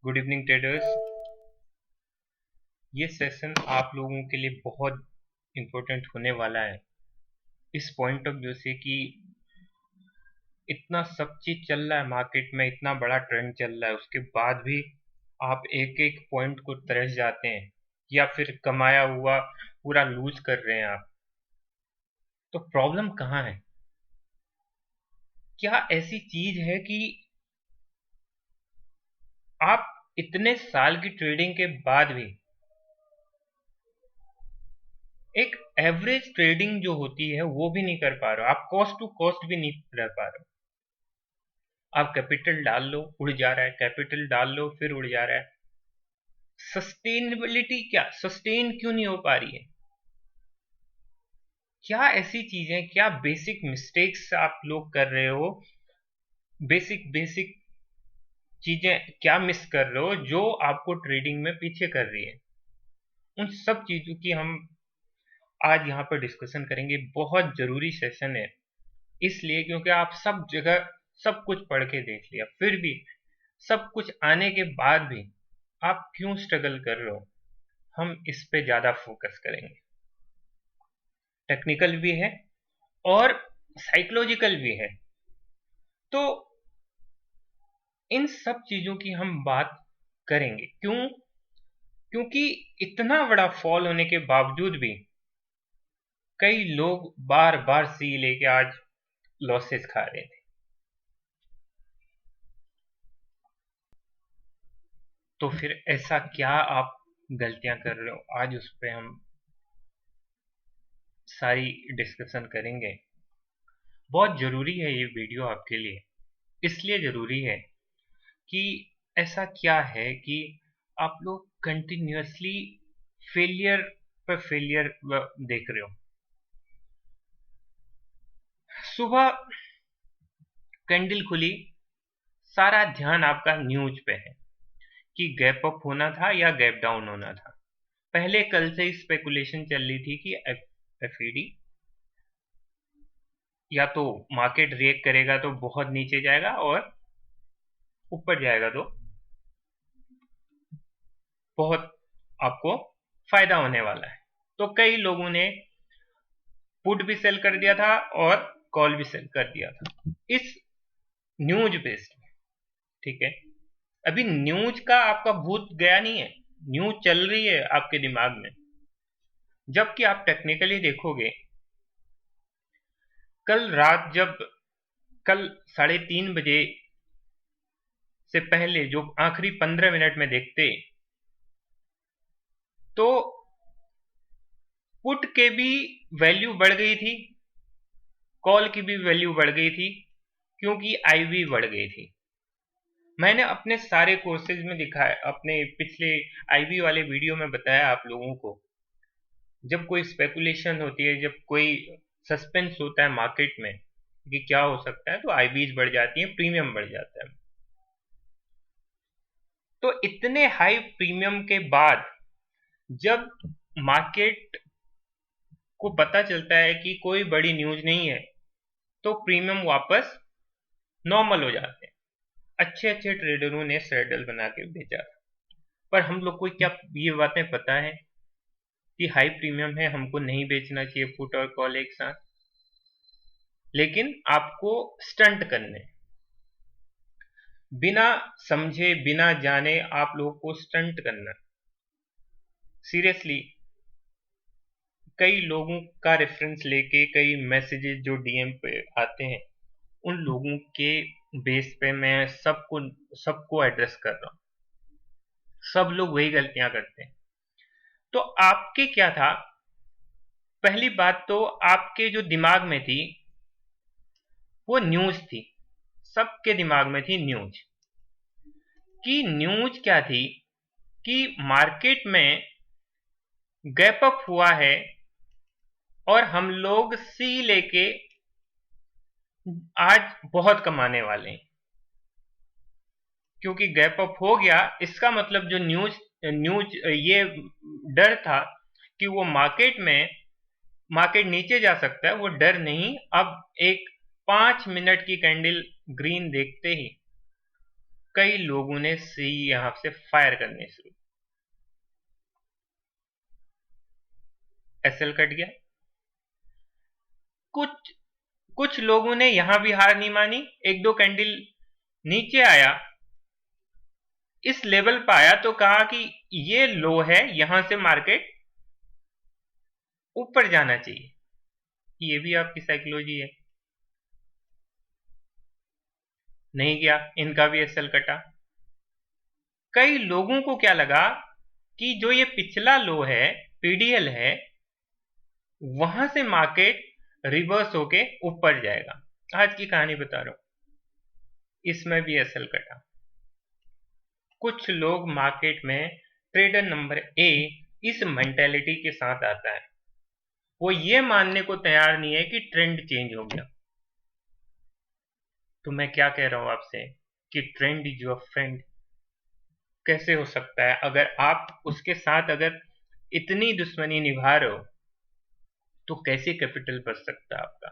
Good evening traders. ये session आप लोगों के लिए बहुत इम्पोर्टेंट होने वाला है इस पॉइंट ऑफ व्यू से कि इतना सब चीज चल रहा है मार्केट में, इतना बड़ा ट्रेंड चल रहा है, उसके बाद भी आप एक एक पॉइंट को तरस जाते हैं या फिर कमाया हुआ पूरा लूज कर रहे हैं आप। तो प्रॉब्लम कहाँ है? क्या ऐसी चीज है कि आप इतने साल की ट्रेडिंग के बाद भी एक एवरेज ट्रेडिंग जो होती है वो भी नहीं कर पा रहे हो, आप कॉस्ट टू कॉस्ट भी नहीं रह पा रहे हो। आप कैपिटल डाल लो उड़ जा रहा है, कैपिटल डाल लो फिर उड़ जा रहा है। सस्टेनेबिलिटी क्या, सस्टेन क्यों नहीं हो पा रही है? क्या ऐसी चीजें, क्या बेसिक मिस्टेक्स आप लोग कर रहे हो? बेसिक बेसिक चीजें क्या मिस कर रहे हो जो आपको ट्रेडिंग में पीछे कर रही है? उन सब चीजों की हम आज यहाँ पर डिस्कशन करेंगे। बहुत जरूरी सेशन है इसलिए क्योंकि आप सब जगह सब कुछ पढ़ के देख लिया, फिर भी सब कुछ आने के बाद भी आप क्यों स्ट्रगल कर रहे हो, हम इस पे ज्यादा फोकस करेंगे। टेक्निकल भी है और साइकोलॉजिकल भी है, तो इन सब चीजों की हम बात करेंगे। क्यों? क्योंकि इतना बड़ा फॉल होने के बावजूद भी कई लोग बार बार सी लेके आज लॉसेस खा रहे थे। तो फिर ऐसा क्या आप गलतियां कर रहे हो, आज उस पर हम सारी डिस्कशन करेंगे। बहुत जरूरी है ये वीडियो आपके लिए, इसलिए जरूरी है कि ऐसा क्या है कि आप लोग कंटिन्यूअसली फेलियर पर फेलियर देख रहे हो। सुबह कैंडल खुली, सारा ध्यान आपका न्यूज पे है कि गैप अप होना था या गैप डाउन होना था। पहले कल से स्पेकुलेशन चल रही थी कि एफईडी या तो मार्केट रिएक्ट करेगा तो बहुत नीचे जाएगा और ऊपर जाएगा तो बहुत आपको फायदा होने वाला है। तो कई लोगों ने पुट भी सेल कर दिया था और कॉल भी सेल कर दिया था इस न्यूज बेस्ड में। ठीक है, अभी न्यूज का आपका भूत गया नहीं है, न्यूज चल रही है आपके दिमाग में। जबकि आप टेक्निकली देखोगे, कल रात जब कल 3:30 बजे से पहले जो आखिरी 15 मिनट में देखते तो पुट के भी वैल्यू बढ़ गई थी, कॉल की भी वैल्यू बढ़ गई थी, क्योंकि आईवी बढ़ गई थी। मैंने अपने सारे कोर्सेज में दिखाया, अपने पिछले आईवी वाले वीडियो में बताया आप लोगों को, जब कोई स्पेकुलेशन होती है, जब कोई सस्पेंस होता है मार्केट में कि क्या हो सकता है, तो आईवीज बढ़ जाती है, प्रीमियम बढ़ जाता है। तो इतने हाई प्रीमियम के बाद जब मार्केट को पता चलता है कि कोई बड़ी न्यूज नहीं है, तो प्रीमियम वापस नॉर्मल हो जाते हैं। अच्छे अच्छे ट्रेडरों ने सैडल बना के बेचा था, पर हम लोग को क्या ये बातें पता है कि हाई प्रीमियम है, हमको नहीं बेचना चाहिए पुट और कॉल एक साथ, लेकिन आपको स्टंट करने, बिना समझे बिना जाने आप लोगों को स्टंट करना। सीरियसली कई लोगों का रेफरेंस लेके कई मैसेजेस जो डीएम पे आते हैं, उन लोगों के बेस पे मैं सबको एड्रेस कर रहा हूँ। सब लोग वही गलतियां करते हैं। तो आपके क्या था? पहली बात तो आपके जो दिमाग में थी वो न्यूज थी, सबके दिमाग में थी न्यूज। कि न्यूज क्या थी कि मार्केट में गैप अप हुआ है और हम लोग सी लेके आज बहुत कमाने वाले हैं। क्योंकि गैप अप हो गया, इसका मतलब जो न्यूज ये डर था कि वो मार्केट नीचे जा सकता है, वो डर नहीं। अब एक 5 मिनट की कैंडल ग्रीन देखते ही कई लोगों ने सी यहां से फायर करने शुरू। एसएल कट गया। कुछ कुछ लोगों ने यहां भी हार नहीं मानी, एक दो कैंडल नीचे आया, इस लेवल पर आया तो कहा कि ये लो है, यहां से मार्केट ऊपर जाना चाहिए। ये भी आपकी साइकोलॉजी है। नहीं गया, इनका भी एसएल कटा। कई लोगों को क्या लगा कि जो ये पिछला लो है, पीडीएल है, वहां से मार्केट रिवर्स होके ऊपर जाएगा। आज की कहानी बता रहा हूं, इसमें भी एसएल कटा। कुछ लोग मार्केट में, ट्रेडर नंबर ए इस मेंटेलिटी के साथ आता है, वो ये मानने को तैयार नहीं है कि ट्रेंड चेंज हो गया। तो मैं क्या कह रहा हूं आपसे कि ट्रेंड इज योर फ्रेंड। कैसे हो सकता है? अगर आप उसके साथ अगर इतनी दुश्मनी निभा रहे हो तो कैसे कैपिटल बढ़ सकता है आपका?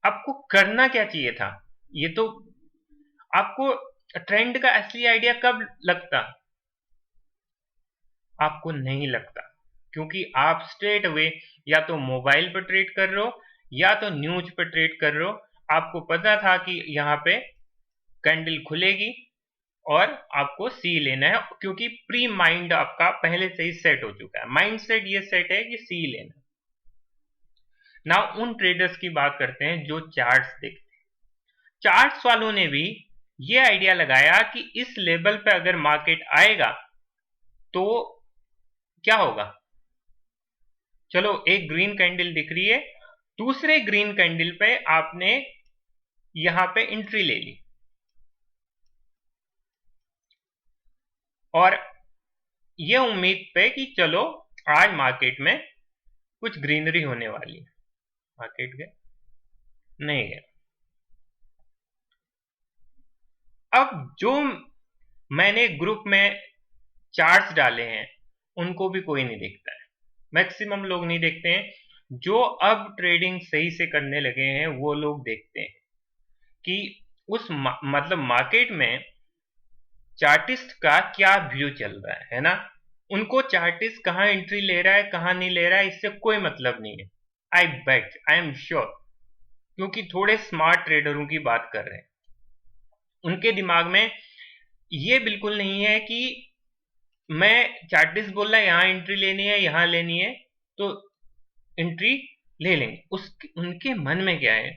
आपको करना क्या चाहिए था? ये तो आपको ट्रेंड का असली आइडिया कब लगता? आपको नहीं लगता, क्योंकि आप स्ट्रेट अवे या तो मोबाइल पर ट्रेड कर रहे हो या तो न्यूज पर ट्रेड कर रहे हो। आपको पता था कि यहाँ पे कैंडल खुलेगी और आपको सी लेना है, क्योंकि प्री माइंड आपका पहले से ही सेट हो चुका है। माइंड सेट ये सेट है कि सी लेना। ना उन ट्रेडर्स की बात करते हैं जो चार्ट्स देखते हैं। चार्ट्स वालों ने भी ये आइडिया लगाया कि इस लेवल पे अगर मार्केट आएगा तो क्या होगा। चलो, एक ग्रीन कैंडल दिख रही है, दूसरे ग्रीन कैंडल पे आपने यहां पे एंट्री ले ली और ये उम्मीद पे कि चलो आज मार्केट में कुछ ग्रीनरी होने वाली है। मार्केट गए? नहीं गया। अब जो मैंने ग्रुप में चार्ट्स डाले हैं उनको भी कोई नहीं देखता है, मैक्सिमम लोग नहीं देखते हैं। जो अब ट्रेडिंग सही से करने लगे हैं वो लोग देखते हैं कि उस मतलब मार्केट में चार्टिस्ट का क्या व्यू चल रहा है ना। उनको चार्टिस्ट कहां एंट्री ले रहा है कहां नहीं ले रहा है इससे कोई मतलब नहीं है। आई बेट, आई एम श्योर, क्योंकि थोड़े स्मार्ट ट्रेडरों की बात कर रहे हैं। उनके दिमाग में ये बिल्कुल नहीं है कि मैं चार्टिस्ट बोल रहा है यहां एंट्री लेनी है यहां लेनी है तो एंट्री ले लेंगे। उनके मन में क्या है?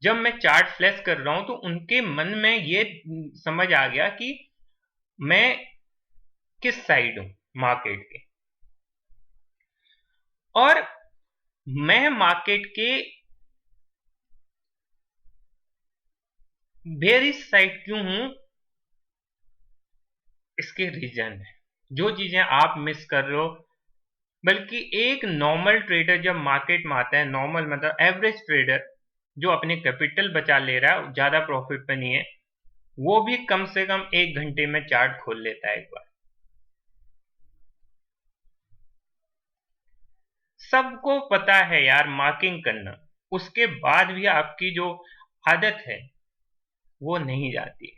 जब मैं चार्ट फ्लैश कर रहा हूं तो उनके मन में ये समझ आ गया कि मैं किस साइड हूं मार्केट के, और मैं मार्केट के बेरिश साइड क्यों हूं, इसके रीजन है। जो चीजें आप मिस कर रहे हो, बल्कि एक नॉर्मल ट्रेडर जब मार्केट में आता है, नॉर्मल मतलब एवरेज ट्रेडर जो अपने कैपिटल बचा ले रहा है, ज्यादा प्रॉफिट पे नहीं है, वो भी कम से कम 1 घंटे में चार्ट खोल लेता है एक बार। सबको पता है यार मार्किंग करना, उसके बाद भी आपकी जो आदत है वो नहीं जाती।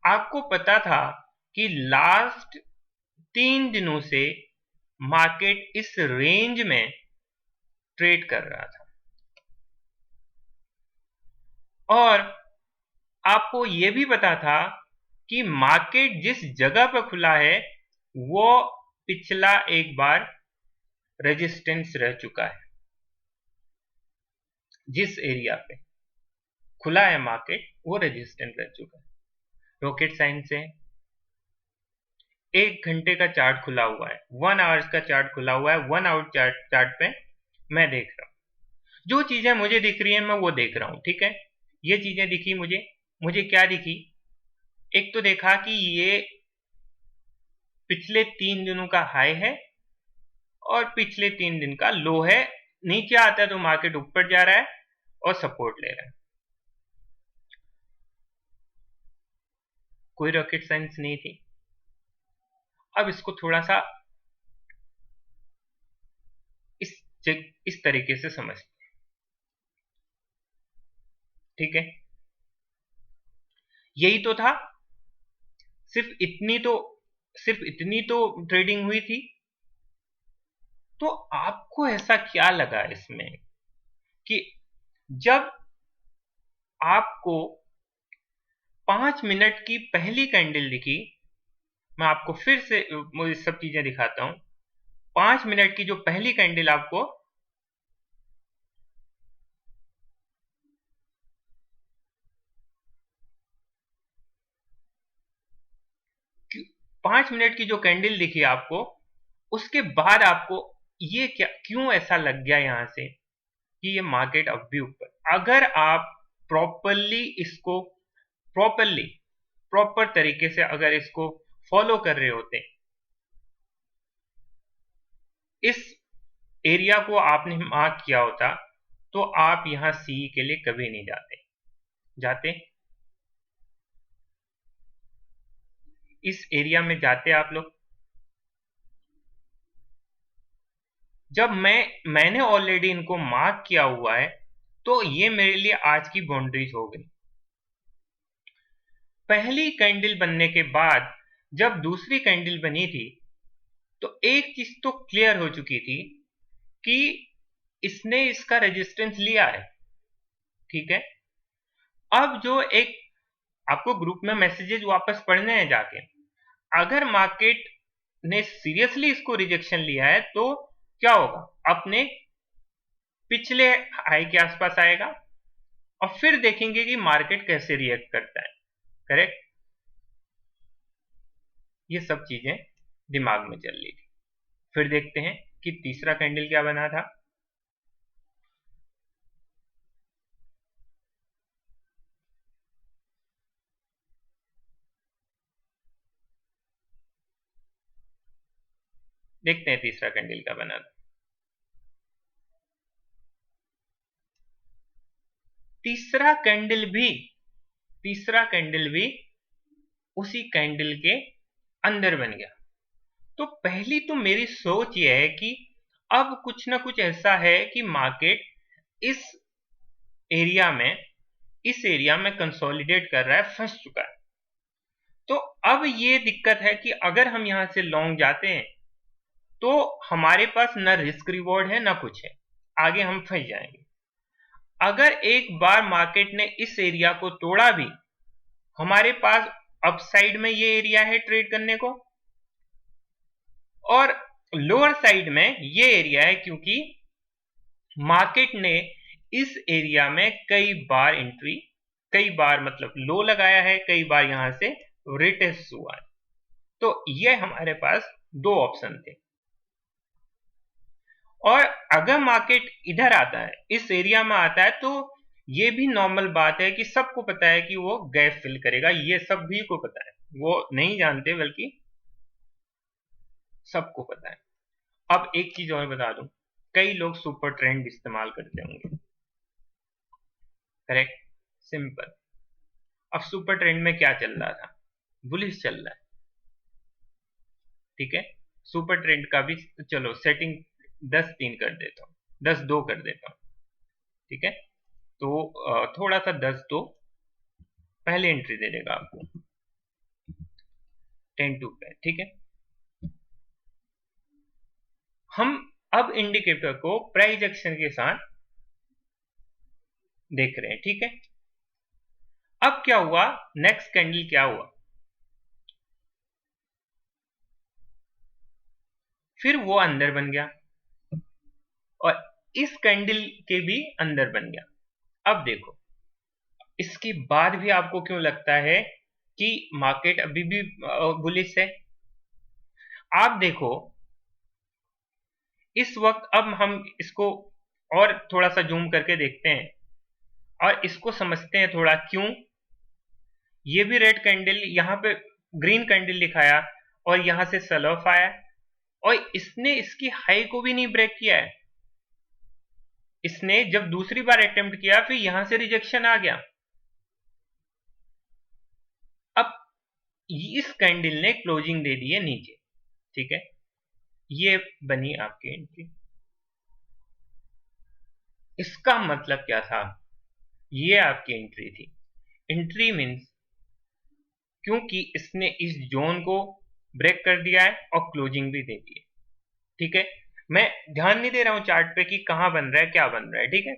आपको पता था कि लास्ट 3 दिनों से मार्केट इस रेंज में ट्रेड कर रहा था, और आपको यह भी पता था कि मार्केट जिस जगह पर खुला है वो पिछला एक बार रेजिस्टेंस रह चुका है। जिस एरिया पे खुला है मार्केट वो रेजिस्टेंस रह चुका है। रॉकेट साइंस से 1 घंटे का चार्ट खुला हुआ है, 1 आवर्स का चार्ट खुला हुआ है। 1 आवर चार्ट पे मैं देख रहा हूं, जो चीजें मुझे दिख रही है मैं वो देख रहा हूं। ठीक है, ये चीजें दिखी मुझे। मुझे क्या दिखी? एक तो देखा कि ये पिछले 3 दिनों का हाई है और पिछले 3 दिन का लो है। नीचे आता है तो मार्केट ऊपर जा रहा है और सपोर्ट ले रहा है। कोई रॉकेट साइंस नहीं थी। अब इसको थोड़ा सा इस इस तरीके से समझते हैं। ठीक है, यही तो था। सिर्फ इतनी तो ट्रेडिंग हुई थी। तो आपको ऐसा क्या लगा इसमें कि जब आपको 5 मिनट की पहली कैंडल दिखी, मैं आपको फिर से वो सब चीजें दिखाता हूं। 5 मिनट की जो पहली कैंडल आपको 5 मिनट की जो कैंडल दिखी आपको, उसके बाद आपको ये क्या, क्यों ऐसा लग गया यहां से कि ये मार्केट अब भी ऊपर। अगर आप प्रॉपरली इसको प्रॉपरली प्रॉपर तरीके से अगर इसको फॉलो कर रहे होते, इस एरिया को आपने मार्क किया होता, तो आप यहां सी के लिए कभी नहीं जाते। इस एरिया में जाते आप लोग। जब मैंने ऑलरेडी इनको मार्क किया हुआ है, तो ये मेरे लिए आज की बाउंड्रीज हो गई। पहली कैंडल बनने के बाद जब दूसरी कैंडल बनी थी, तो एक चीज तो क्लियर हो चुकी थी कि इसने इसका रेजिस्टेंस लिया है। ठीक है। अब जो एक आपको ग्रुप में मैसेजेस वापस पढ़ने हैं जाके, अगर मार्केट ने सीरियसली इसको रिजेक्शन लिया है तो क्या होगा, अपने पिछले हाई के आसपास आएगा और फिर देखेंगे कि मार्केट कैसे रिएक्ट करता है। करेक्ट। ये सब चीजें दिमाग में चल रही थी। फिर देखते हैं कि तीसरा कैंडल क्या बना था। देखते हैं तीसरा कैंडल क्या बना था। तीसरा कैंडल भी उसी कैंडल के अंदर बन गया। तो पहली तो मेरी सोच यह है कि अब कुछ ना कुछ ऐसा है कि मार्केट इस एरिया में कंसोलिडेट कर रहा है, फंस चुका है। तो अब ये दिक्कत है कि अगर हम यहां से लॉन्ग जाते हैं तो हमारे पास ना रिस्क रिवॉर्ड है ना कुछ है, आगे हम फंस जाएंगे। अगर एक बार मार्केट ने इस एरिया को तोड़ा भी, हमारे पास अपसाइड में ये एरिया है ट्रेड करने को, और लोअर साइड में ये एरिया है, क्योंकि मार्केट ने इस एरिया में कई बार मतलब लो लगाया है, कई बार यहां से रिटेस्ट हुआ है। तो ये हमारे पास दो ऑप्शन थे। और अगर मार्केट इधर आता है, इस एरिया में आता है, तो ये भी नॉर्मल बात है कि सबको पता है कि वो गैप फिल करेगा। ये सभी को पता है, वो नहीं जानते बल्कि सबको पता है। अब एक चीज और बता दूं, कई लोग सुपर ट्रेंड इस्तेमाल करते होंगे। करेक्ट। सिंपल। अब सुपर ट्रेंड में क्या चल रहा था, बुलिश चल रहा है। ठीक है। सुपर ट्रेंड का भी चलो सेटिंग 10-3 कर देता हूं, 10-2 कर देता हूं। ठीक है। तो थोड़ा सा 10-2 पहले एंट्री दे देगा आपको 10-2 पे। ठीक है। हम अब इंडिकेटर को प्राइस एक्शन के साथ देख रहे हैं। ठीक है। अब क्या हुआ, नेक्स्ट कैंडल क्या हुआ, फिर वो अंदर बन गया और इस कैंडल के भी अंदर बन गया। अब देखो, इसके बाद भी आपको क्यों लगता है कि मार्केट अभी भी बुलिश है। आप देखो इस वक्त, अब हम इसको और थोड़ा सा जूम करके देखते हैं और इसको समझते हैं थोड़ा, क्यों ये भी रेड कैंडल यहां पे ग्रीन कैंडल दिखाया और यहां से सेल ऑफ आया, और इसने इसकी हाई को भी नहीं ब्रेक किया है। इसने जब दूसरी बार अटेम्प्ट किया, फिर यहां से रिजेक्शन आ गया। अब इस कैंडल ने क्लोजिंग दे दी है नीचे। ठीक है। ये बनी आपकी एंट्री। इसका मतलब क्या था, ये आपकी एंट्री थी। एंट्री मीन्स क्योंकि इसने इस जोन को ब्रेक कर दिया है और क्लोजिंग भी दे दी है। ठीक है, मैं ध्यान नहीं दे रहा हूं चार्ट पे कि कहां बन रहा है, क्या बन रहा है। ठीक है,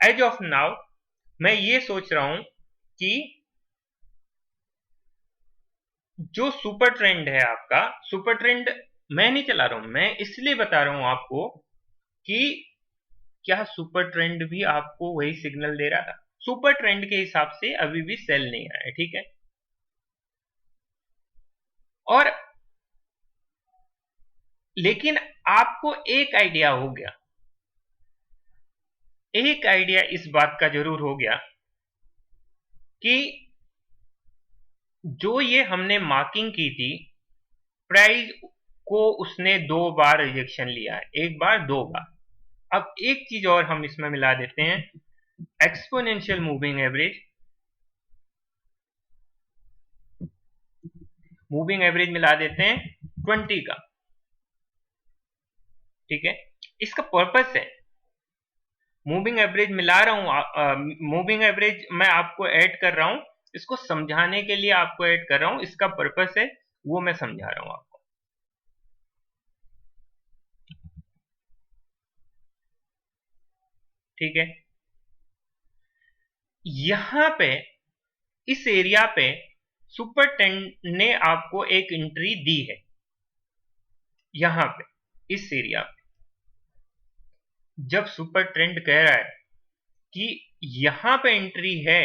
एज ऑफ नाउ मैं ये सोच रहा हूं कि जो सुपर ट्रेंड है आपका, सुपर ट्रेंड मैं नहीं चला रहा हूं, मैं इसलिए बता रहा हूं आपको कि क्या सुपर ट्रेंड भी आपको वही सिग्नल दे रहा था। सुपर ट्रेंड के हिसाब से अभी भी सेल नहीं आया है। ठीक है, और लेकिन आपको एक आइडिया हो गया, एक आइडिया इस बात का जरूर हो गया कि जो ये हमने मार्किंग की थी, प्राइस को उसने 2 बार रिजेक्शन लिया है, 1 बार 2 बार। अब एक चीज और हम इसमें मिला देते हैं, exponential moving average. Moving average मिला देते हैं 20 का। ठीक है, इसका पर्पस है, मूविंग एवरेज मिला रहा हूं, मूविंग एवरेज मैं आपको ऐड कर रहा हूं, इसको समझाने के लिए आपको ऐड कर रहा हूं, इसका पर्पस है वो मैं समझा रहा हूं आपको। ठीक है, यहां पे इस एरिया पे सुपर ट्रेंड ने आपको एक एंट्री दी है, यहां पे इस एरिया पे। जब सुपर ट्रेंड कह रहा है कि यहां पे एंट्री है,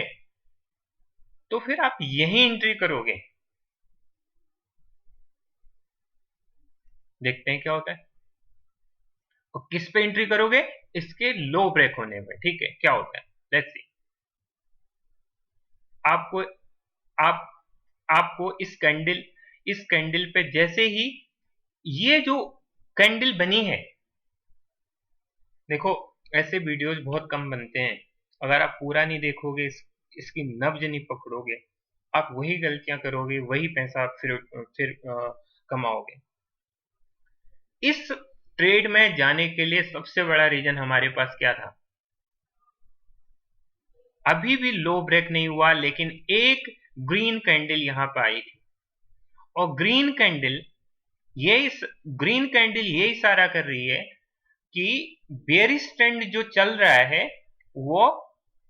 तो फिर आप यही एंट्री करोगे। देखते हैं क्या होता है, और किस पे एंट्री करोगे, इसके लो ब्रेक होने में। ठीक है, क्या होता है, लेट्स सी। आपको आप आपको इस कैंडल पे जैसे ही ये जो कैंडल बनी है, देखो ऐसे वीडियोस बहुत कम बनते हैं, अगर आप पूरा नहीं देखोगे, इसकी नब्ज नहीं पकड़ोगे, आप वही गलतियां करोगे, वही पैसा फिर कमाओगे। इस ट्रेड में जाने के लिए सबसे बड़ा रीजन हमारे पास क्या था, अभी भी लो ब्रेक नहीं हुआ, लेकिन एक ग्रीन कैंडल यहां पर आई थी, और ग्रीन कैंडल ये इशारा कर रही है कि बेयरिश ट्रेंड जो चल रहा है वो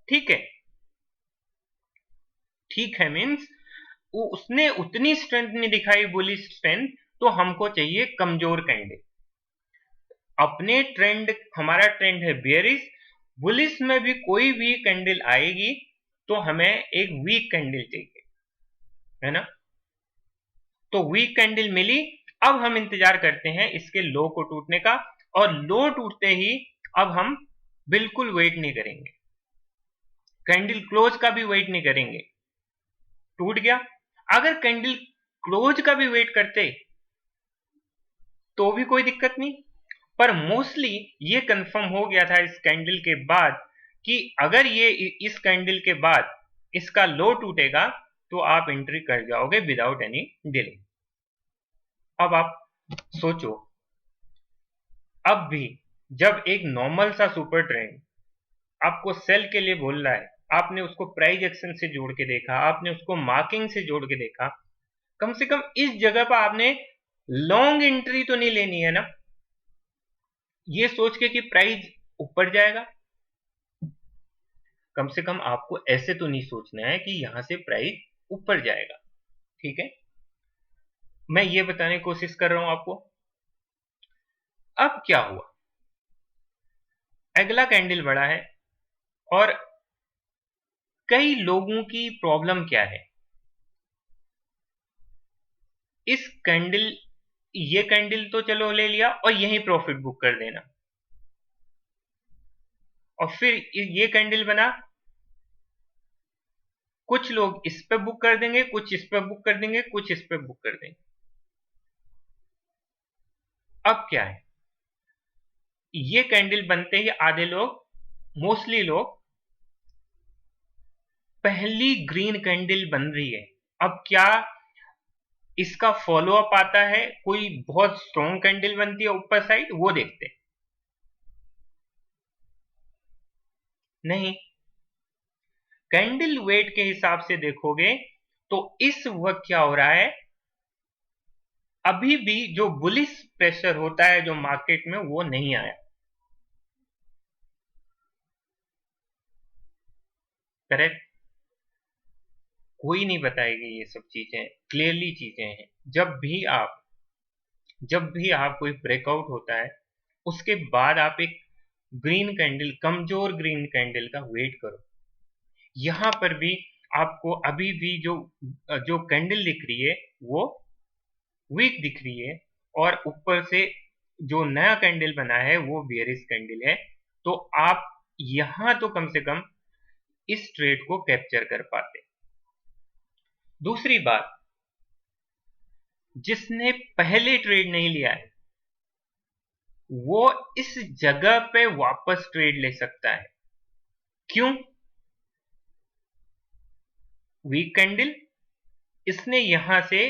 ठीक है। ठीक है मीन्स उसने उतनी स्ट्रेंथ नहीं दिखाई, बुलिश स्ट्रेंथ, तो हमको चाहिए कमजोर कैंडल। अपने ट्रेंड, हमारा ट्रेंड है बेयरिश, बुलिश में भी कोई भी कैंडल आएगी तो हमें एक वीक कैंडल चाहिए, है ना। तो वीक कैंडल मिली, अब हम इंतजार करते हैं इसके लो को टूटने का, और लो टूटते ही अब हम बिल्कुल वेट नहीं करेंगे, कैंडल क्लोज का भी वेट नहीं करेंगे। टूट गया, अगर कैंडल क्लोज का भी वेट करते तो भी कोई दिक्कत नहीं, पर मोस्टली ये कंफर्म हो गया था इस कैंडल के बाद कि अगर ये इस कैंडल के बाद इसका लो टूटेगा तो आप एंट्री कर जाओगे विदाउट एनी डिले। अब आप सोचो, अब भी जब एक नॉर्मल सा सुपर ट्रेंड आपको सेल के लिए बोल रहा है, आपने उसको प्राइस एक्शन से जोड़ के देखा, आपने उसको मार्किंग से जोड़ के देखा, कम से कम इस जगह पर आपने लॉन्ग एंट्री तो नहीं लेनी है ना, ये सोच के कि प्राइस ऊपर जाएगा। कम से कम आपको ऐसे तो नहीं सोचना है कि यहां से प्राइस ऊपर जाएगा। ठीक है, मैं ये बताने की कोशिश कर रहा हूं आपको। अब क्या हुआ, अगला कैंडल बढ़ा है, और कई लोगों की प्रॉब्लम क्या है, इस कैंडल, ये कैंडल तो चलो ले लिया और यही प्रॉफिट बुक कर देना, और फिर ये कैंडल बना, कुछ लोग इस पे बुक कर देंगे, कुछ इस पे बुक कर देंगे, कुछ इस पे बुक कर देंगे। अब क्या है, ये कैंडल बनते ही आधे लोग, मोस्टली लोग, पहली ग्रीन कैंडल बन रही है, अब क्या इसका फॉलो अप आता है, कोई बहुत स्ट्रॉन्ग कैंडल बनती है ऊपर साइड, वो देखते हैं। नहीं, कैंडल वेट के हिसाब से देखोगे तो इस वक्त क्या हो रहा है, अभी भी जो बुलिश प्रेशर होता है जो मार्केट में वो नहीं आया। करेक्ट। कोई नहीं बताएगी ये सब चीजें, क्लियरली चीजें हैं। जब भी आप कोई ब्रेकआउट होता है उसके बाद आप एक ग्रीन कैंडल, कमजोर ग्रीन कैंडल का वेट करो। यहां पर भी आपको अभी भी जो जो कैंडल दिख रही है वो वीक दिख रही है, और ऊपर से जो नया कैंडल बना है वो बेयरिश कैंडल है। तो आप यहां तो कम से कम इस ट्रेड को कैप्चर कर पाते। दूसरी बात, जिसने पहले ट्रेड नहीं लिया है वो इस जगह पे वापस ट्रेड ले सकता है। क्यों? वीक कैंडल, इसने यहां से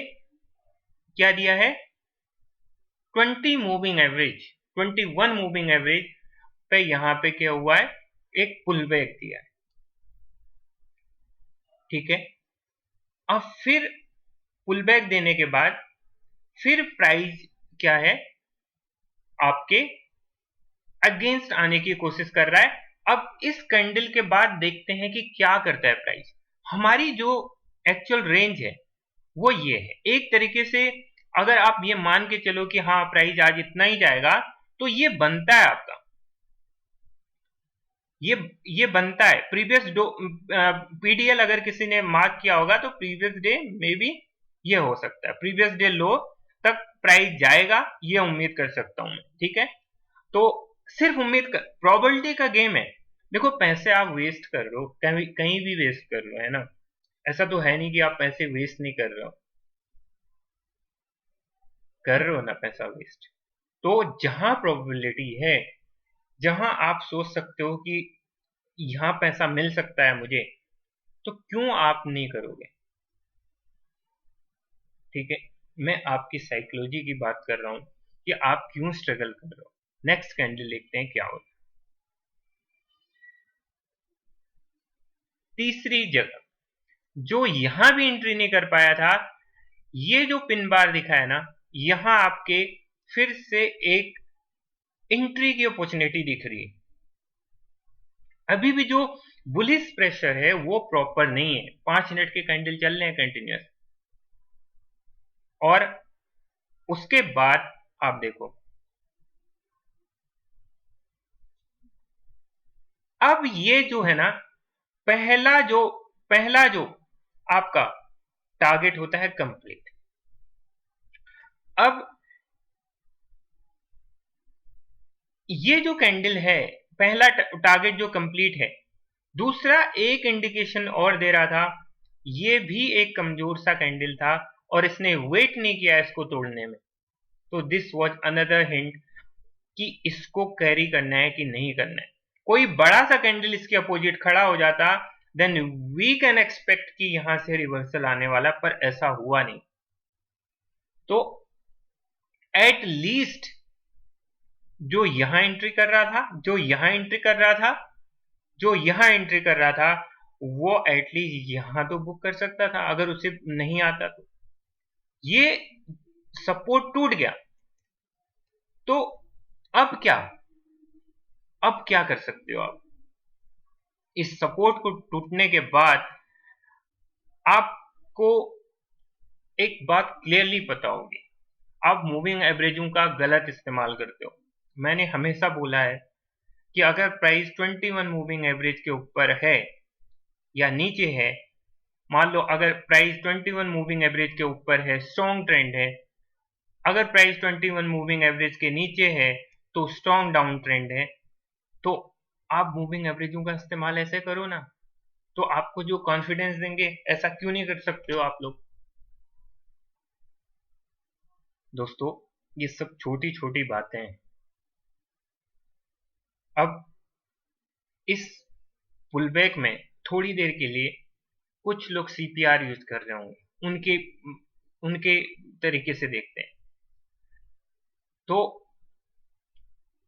क्या दिया है, 20 मूविंग एवरेज, 21 मूविंग एवरेज पे यहां पे क्या हुआ है, एक पुल बैक दिया है। ठीक है। अब फिर पुल बैक देने के बाद फिर प्राइस क्या है, आपके अगेंस्ट आने की कोशिश कर रहा है। अब इस कैंडल के बाद देखते हैं कि क्या करता है प्राइस। हमारी जो एक्चुअल रेंज है वो ये है। एक तरीके से अगर आप ये मान के चलो कि हाँ प्राइस आज इतना ही जाएगा, तो ये बनता है आपका, ये बनता है प्रीवियस पीडीएल अगर किसी ने मार्क किया होगा तो प्रीवियस डे में भी ये हो सकता है, प्रीवियस डे लो तक प्राइस जाएगा, ये उम्मीद कर सकता हूं मैं। ठीक है। तो सिर्फ उम्मीद कर, प्रोबेबिलिटी का गेम है। देखो पैसे आप वेस्ट कर रहे हो, कहीं कहीं भी वेस्ट कर रहे हो, है ना। ऐसा तो है नहीं कि आप पैसे वेस्ट नहीं कर रहे हो, कर रहे हो ना पैसा वेस्ट। तो जहां प्रोबेबिलिटी है, जहां आप सोच सकते हो कि यहां पैसा मिल सकता है मुझे, तो क्यों आप नहीं करोगे। ठीक है। मैं आपकी साइकोलॉजी की बात कर रहा हूं कि आप क्यों स्ट्रगल कर रहे हो। नेक्स्ट कैंडल देखते हैं क्या होता है। तीसरी जगह जो यहां भी एंट्री नहीं कर पाया था, ये जो पिन बार दिखा है ना, यहां आपके फिर से एक एंट्री की अपॉर्चुनिटी दिख रही है। अभी भी जो बुलिश प्रेशर है वो प्रॉपर नहीं है। 5 मिनट के कैंडल चल रहे हैं कंटिन्यूअस, और उसके बाद आप देखो अब ये जो है ना, पहला जो आपका टारगेट होता है कंप्लीट। अब ये जो कैंडल है, पहला टारगेट जो कंप्लीट है, दूसरा एक इंडिकेशन और दे रहा था, ये भी एक कमजोर सा कैंडल था और इसने वेट नहीं किया इसको तोड़ने में। तो दिस वाज अनदर हिंट कि इसको कैरी करना है कि नहीं करना है। कोई बड़ा सा कैंडल इसके अपोजिट खड़ा हो जाता, देन वी कैन एक्सपेक्ट कि यहां से रिवर्सल आने वाला, पर ऐसा हुआ नहीं। तो एट लीस्ट जो यहां एंट्री कर रहा था, जो यहां एंट्री कर रहा था, जो यहां एंट्री कर रहा था, वो एटलीस्ट यहां तो बुक कर सकता था अगर उसे नहीं आता तो। ये सपोर्ट टूट गया, तो अब क्या, अब क्या कर सकते हो आप। इस सपोर्ट को टूटने के बाद आपको एक बात क्लियरली पता होगी, आप मूविंग एवरेजों का गलत इस्तेमाल करते हो। मैंने हमेशा बोला है कि अगर प्राइस 21 मूविंग एवरेज के ऊपर है या नीचे है, मान लो अगर प्राइस 21 मूविंग एवरेज के ऊपर है, स्ट्रॉन्ग ट्रेंड है। अगर प्राइस 21 मूविंग एवरेज के नीचे है तो स्ट्रॉन्ग डाउन ट्रेंड है। तो आप मूविंग एवरेजों का इस्तेमाल ऐसे करो ना, तो आपको जो कॉन्फिडेंस देंगे, ऐसा क्यों नहीं कर सकते हो आप लोग। दोस्तों, ये सब छोटी छोटी बातें हैं। अब इस पुलबैक में थोड़ी देर के लिए कुछ लोग सीपीआर यूज कर रहे होंगे, उनके उनके तरीके से देखते हैं। तो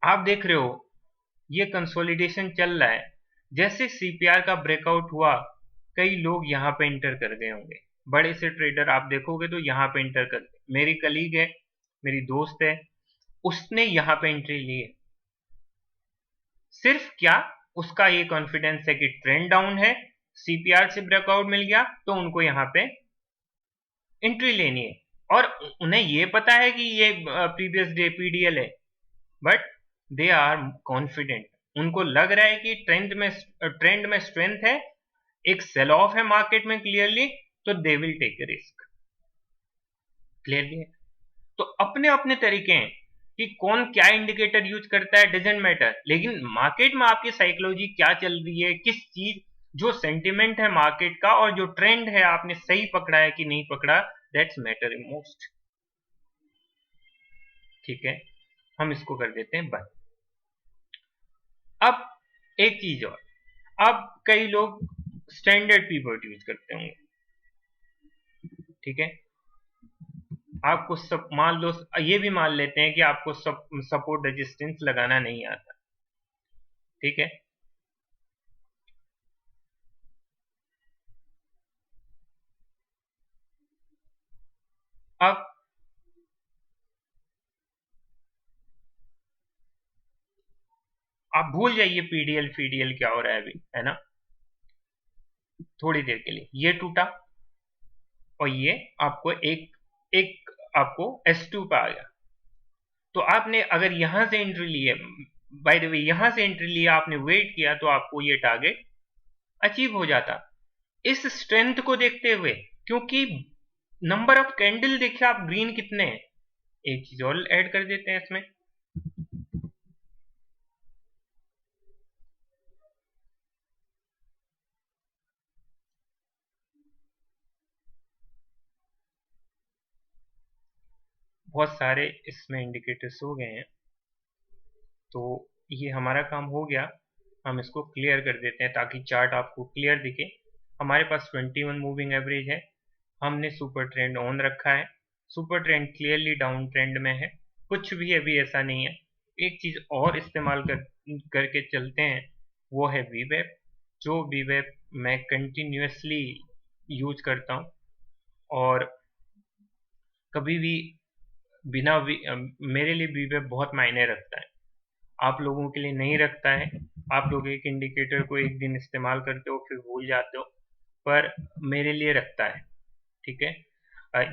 आप देख रहे हो ये कंसोलिडेशन चल रहा है। जैसे सीपीआर का ब्रेकआउट हुआ, कई लोग यहां पे एंटर कर गए होंगे। बड़े से ट्रेडर आप देखोगे तो यहाँ पे इंटर करते। मेरी कलीग है, मेरी दोस्त है, उसने यहाँ पे एंट्री ली है। सिर्फ क्या, उसका ये कॉन्फिडेंस है कि ट्रेंड डाउन है, सीपीआर से ब्रेकआउट मिल गया तो उनको यहाँ पे एंट्री लेनी है, और उन्हें ये पता है कि ये प्रीवियस डे पीडीएल है, बट दे आर कॉन्फिडेंट। उनको लग रहा है कि ट्रेंड में स्ट्रेंथ है, एक सेल ऑफ है मार्केट में क्लियरली, तो they will take a risk. Clearly है। तो अपने अपने तरीके हैं कि कौन क्या इंडिकेटर यूज करता है, डजेंट मैटर, लेकिन मार्केट में आपकी साइकोलॉजी क्या चल रही है, किस चीज, जो सेंटिमेंट है मार्केट का और जो ट्रेंड है आपने सही पकड़ा है कि नहीं पकड़ा, दैट्स मैटर मोस्ट। ठीक है, हम इसको कर देते हैं बंद। अब एक चीज और, अब कई लोग स्टैंडर्ड पीवट यूज करते होंगे। ठीक है, आपको सब मान लो, ये भी मान लेते हैं कि आपको सपोर्ट रेजिस्टेंस लगाना नहीं आता। ठीक है, अब आप भूल जाइए पीडीएल फीडीएल क्या हो रहा है अभी, है ना। थोड़ी देर के लिए ये टूटा और ये आपको एक एक आपको S2 पे आ गया, तो आपने अगर यहां से एंट्री ली है, बाय द वे यहां से एंट्री लिया, आपने वेट किया, तो आपको ये टारगेट अचीव हो जाता इस स्ट्रेंथ को देखते हुए, क्योंकि नंबर ऑफ कैंडल देखिए आप, ग्रीन कितने हैं। एक चीज और ऐड कर देते हैं इसमें, बहुत सारे इसमें इंडिकेटर्स हो गए हैं, तो ये हमारा काम हो गया। हम इसको क्लियर कर देते हैं ताकि चार्ट आपको क्लियर दिखे। हमारे पास 21 मूविंग एवरेज है, हमने सुपर ट्रेंड ऑन रखा है, super trend clearly down trend में है, कुछ भी अभी ऐसा नहीं है। एक चीज और इस्तेमाल करके चलते हैं, वो है वीवेप। जो वीवेप मैं कंटिन्यूसली यूज करता हूँ, और कभी भी बिना मेरे लिए वीवेप बहुत मायने रखता है, आप लोगों के लिए नहीं रखता है। आप लोग एक इंडिकेटर को एक दिन इस्तेमाल करते हो फिर भूल जाते हो, पर मेरे लिए रखता है। ठीक है,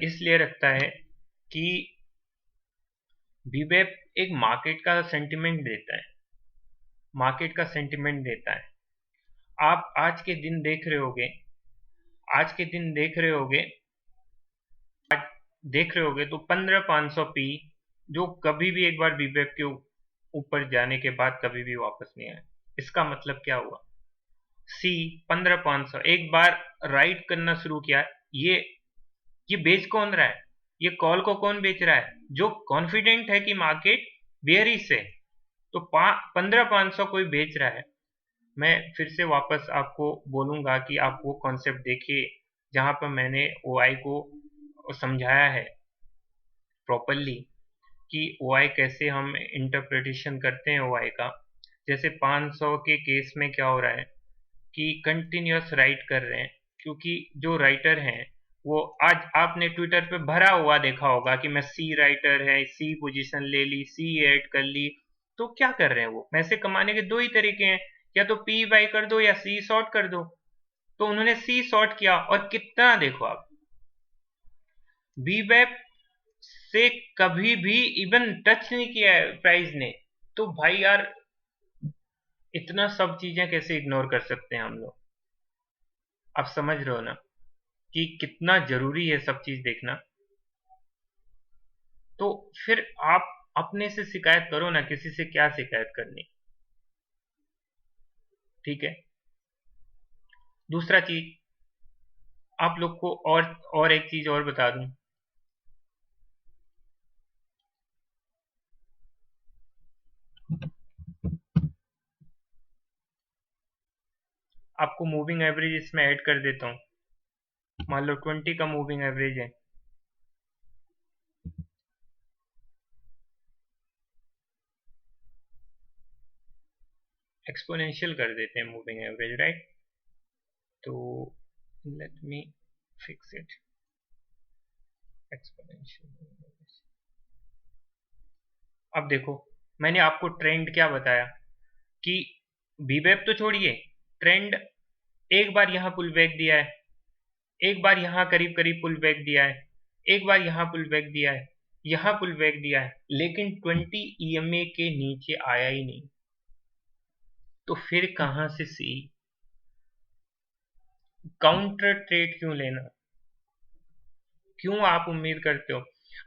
इसलिए रखता है कि वीवेप एक मार्केट का सेंटिमेंट देता है, मार्केट का सेंटिमेंट देता है। आप आज के दिन देख रहे होगे, आज के दिन देख रहे होगे, आज देख रहे होगे तो 15,500 पी, जो कभी भी एक बार वीवेप के ऊपर जाने के बाद कभी भी वापस नहीं आया। इसका मतलब क्या हुआ, सी 15,500 एक बार राइट करना शुरू किया, ये बेच कौन रहा है, ये कॉल को कौन बेच रहा है, जो कॉन्फिडेंट है कि मार्केट बेयरिश है, तो 15,500 कोई बेच रहा है। मैं फिर से वापस आपको बोलूंगा कि आप वो कॉन्सेप्ट देखिए जहां पर मैंने ओआई को समझाया है प्रॉपरली, कि ओआई कैसे हम इंटरप्रिटेशन करते हैं ओआई का। जैसे 500 के केस में क्या हो रहा है कि कंटिन्यूअस राइट कर रहे हैं, क्योंकि जो राइटर हैं वो, आज आपने ट्विटर पे भरा हुआ देखा होगा कि मैं सी राइटर है, सी पोजीशन ले ली, सी ऐड कर ली। तो क्या कर रहे हैं वो, पैसे कमाने के दो ही तरीके हैं, या तो पी बाई कर दो या सी शॉर्ट कर दो। तो उन्होंने सी शॉर्ट किया और कितना देखो आप, बीबैप से कभी भी इवन टच नहीं किया है प्राइस ने। तो भाई यार, इतना सब चीजें कैसे इग्नोर कर सकते हैं हम लोग, आप समझ रहे हो ना कि कितना जरूरी है सब चीज देखना। तो फिर आप अपने से शिकायत करो ना, किसी से क्या शिकायत करनी। ठीक है, दूसरा चीज आप लोग को, और एक चीज और बता दूं, आपको मूविंग एवरेज इसमें ऐड कर देता हूं। मान लो 20 का मूविंग एवरेज है, एक्सपोनेंशियल कर देते हैं मूविंग एवरेज, राइट। तो लेट मी फिक्स्ड एक्सपोनेंशियल। अब देखो, मैंने आपको ट्रेंड क्या बताया कि वीवेब तो छोड़िए, ट्रेंड एक बार यहां पुल बैक दिया है, एक बार यहां करीब करीब पुल बैक दिया है, एक बार यहां पुल बैक दिया है, यहां पुल बैक दिया है, लेकिन 20 EMA के नीचे आया ही नहीं। तो फिर कहां से सी? काउंटर ट्रेड क्यों लेना? क्यों आप उम्मीद करते हो?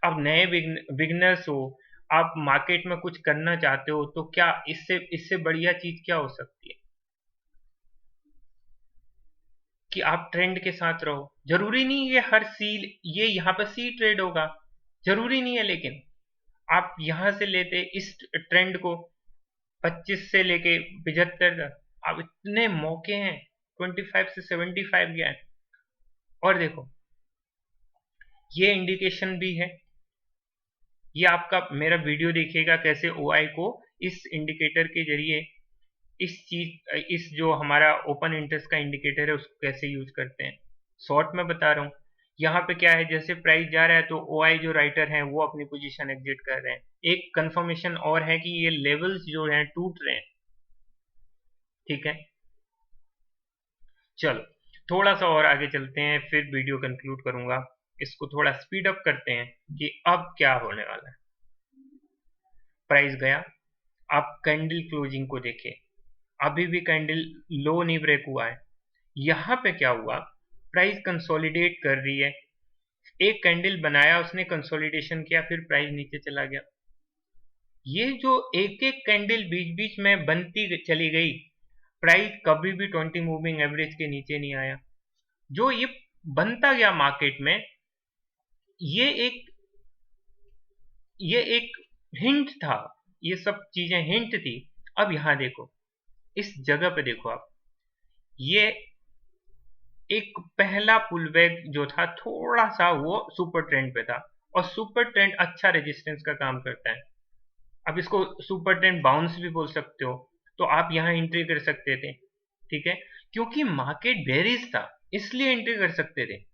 आप नए बिगनर्स हो, आप मार्केट में कुछ करना चाहते हो, तो क्या इससे इससे बढ़िया चीज क्या हो सकती है कि आप ट्रेंड के साथ रहो। जरूरी नहीं ये हर सील ये यहाँ पर सी ट्रेड होगा, जरूरी नहीं है, लेकिन आप यहां से लेते इस ट्रेंड को 25 से लेके 75 तक, अब इतने मौके हैं, 25 से 75 गया है। और देखो, ये इंडिकेशन भी है, ये आपका मेरा वीडियो देखिएगा कैसे ओआई को इस इंडिकेटर के जरिए इस जो हमारा ओपन इंटरेस्ट का इंडिकेटर है उसको कैसे यूज करते हैं। शॉर्ट में बता रहा हूँ, यहाँ पे क्या है, जैसे प्राइस जा रहा है तो ओआई जो राइटर हैं वो अपनी पोजीशन एग्जिट कर रहे हैं। एक कंफर्मेशन और है कि ये लेवल्स जो हैं टूट रहे हैं। ठीक है, चलो थोड़ा सा और आगे चलते हैं, फिर वीडियो कंक्लूड करूंगा। इसको थोड़ा स्पीड अप करते हैं कि अब क्या होने वाला है। प्राइस गया, आप कैंडल क्लोजिंग को देखें, अभी भी कैंडल लो नहीं ब्रेक हुआ है। यहां पे क्या हुआ, प्राइस कंसोलिडेट कर रही है, एक कैंडल बनाया उसने, कंसोलिडेशन किया, फिर प्राइस नीचे चला गया। ये जो एक एक कैंडल बीच बीच में बनती चली गई, प्राइस कभी भी 20 मूविंग एवरेज के नीचे नहीं आया। जो ये बनता गया मार्केट में, ये एक एक हिंट था, ये सब चीजें हिंट थी। अब यहां देखो, इस जगह पे देखो आप, ये एक पहला पुल बैक जो था थोड़ा सा वो सुपर ट्रेंड पे था, और सुपर ट्रेंड अच्छा रेजिस्टेंस का काम करता है। अब इसको सुपर ट्रेंड बाउंस भी बोल सकते हो, तो आप यहां एंट्री कर सकते थे। ठीक है, क्योंकि मार्केट बेरिश था इसलिए एंट्री कर सकते थे।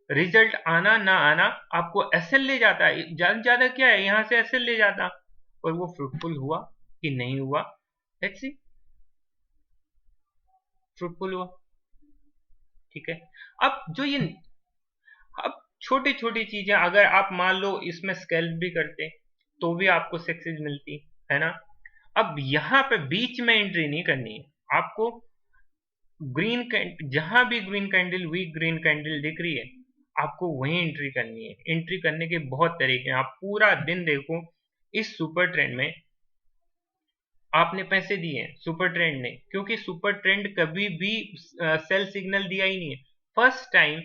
रिजल्ट आना ना आना, आपको एसएल ले जाता है, ज्यादा ज्यादा क्या है, यहां से एसएल ले जाता, और वो फ्रूटफुल हुआ कि नहीं हुआ, लेट्स सी। फ्रूटफुल हुआ, ठीक है। अब जो ये अब छोटी छोटी चीजें अगर आप मान लो इसमें स्केल्प भी करते तो भी आपको सक्सेस मिलती है ना। अब यहां पे बीच में एंट्री नहीं करनी है आपको। ग्रीन जहां भी green candle, weak green candle दिख रही है, आपको वहीं एंट्री करनी है। एंट्री करने के बहुत तरीके हैं, आप पूरा दिन देखो, इस सुपर ट्रेंड में आपने पैसे दिए हैं सुपर ट्रेंड ने, क्योंकि सुपर ट्रेंड कभी भी सेल सिग्नल दिया ही नहीं है। फर्स्ट टाइम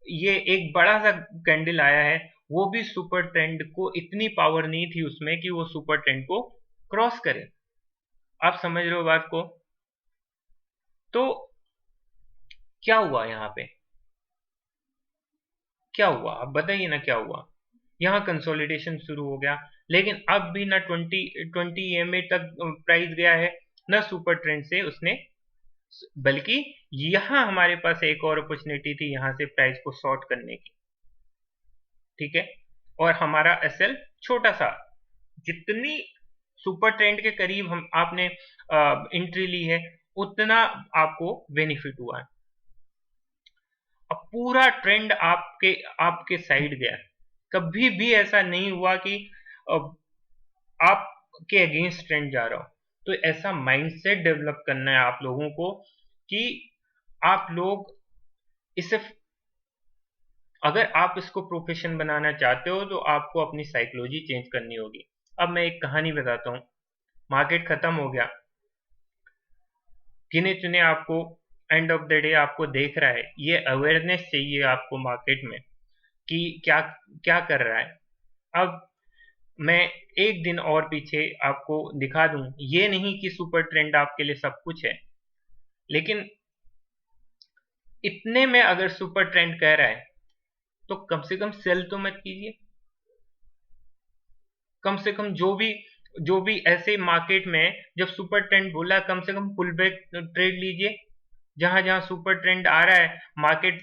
ये एक बड़ा सा कैंडल आया है, वो भी सुपर ट्रेंड को इतनी पावर नहीं थी उसमें कि वो सुपर ट्रेंड को क्रॉस करे। आप समझ रहे हो बात को? तो क्या हुआ यहां पे, क्या हुआ आप बताइए ना, क्या हुआ? यहां कंसोलिडेशन शुरू हो गया, लेकिन अब भी ना 20 EMA तक प्राइस गया है, ना सुपर ट्रेंड से उसने, बल्कि यहां हमारे पास एक और अपॉर्चुनिटी थी यहां से प्राइस को शॉर्ट करने की। ठीक है, और हमारा एसएल छोटा सा, जितनी सुपर ट्रेंड के करीब हम आपने एंट्री ली है उतना आपको बेनिफिट हुआ है। अब पूरा ट्रेंड आपके आपके साइड गया, कभी भी ऐसा नहीं हुआ कि आपके अगेंस्ट ट्रेंड जा रहा हो। तो ऐसा माइंडसेट डेवलप करना है आप लोगों को कि आप लोग इसे, अगर आप इसको प्रोफेशन बनाना चाहते हो तो आपको अपनी साइकोलॉजी चेंज करनी होगी। अब मैं एक कहानी बताता हूं। मार्केट खत्म हो गया, गिने चुने आपको एंड ऑफ द डे आपको देख रहा है, ये अवेयरनेस चाहिए आपको मार्केट में कि क्या क्या कर रहा है। अब मैं एक दिन और पीछे आपको दिखा दूं, ये नहीं कि सुपर ट्रेंड आपके लिए सब कुछ है, लेकिन इतने में अगर सुपर ट्रेंड कह रहा है तो कम से कम सेल तो मत कीजिए। कम से कम जो भी ऐसे मार्केट में जब सुपर ट्रेंड बोला, कम से कम पुल बैक ट्रेड लीजिए। जहां जहां सुपर ट्रेंड आ रहा है, मार्केट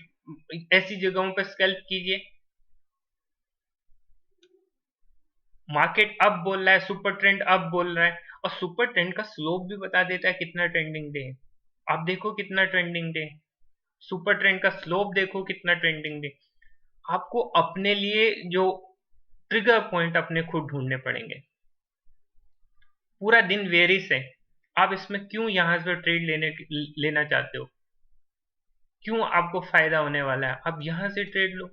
ऐसी जगहों पर स्कैल्प कीजिए। मार्केट अप बोल रहा है, सुपर ट्रेंड अप बोल रहा है, और सुपर ट्रेंड का स्लोप भी बता देता है कितना ट्रेंडिंग डे है। आप देखो कितना ट्रेंडिंग डे, सुपर ट्रेंड का स्लोप देखो कितना ट्रेंडिंग डे। आपको अपने लिए जो ट्रिगर पॉइंट अपने खुद ढूंढने पड़ेंगे। पूरा दिन वेरिस है, आप इसमें क्यों यहां से ट्रेड लेना चाहते हो, क्यों आपको फायदा होने वाला है, आप यहां से ट्रेड लो,